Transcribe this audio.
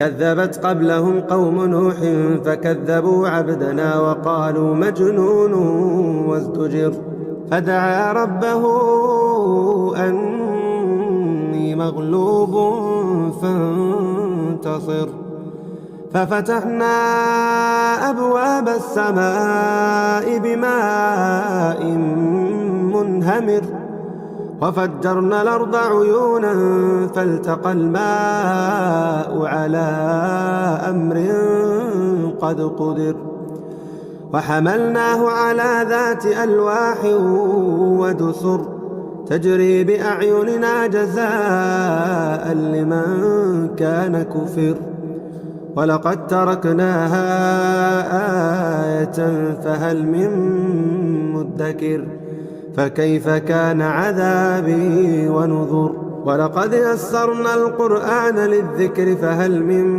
كذبت قبلهم قوم نوح فكذبوا عبدنا وقالوا مجنون وازدجر فدعا ربه أني مغلوب فانتصر ففتحنا أبواب السماء بماء منهمر وفجرنا الأرض عيونا فالتقى الماء على أمر قد قدر وحملناه على ذات ألواح ودسر تجري بأعيننا جزاء لمن كان كفر ولقد تركناها آية فهل من مدكر فكيف كان عذابي ونذر ولقد يسرنا القرآن للذكر فهل من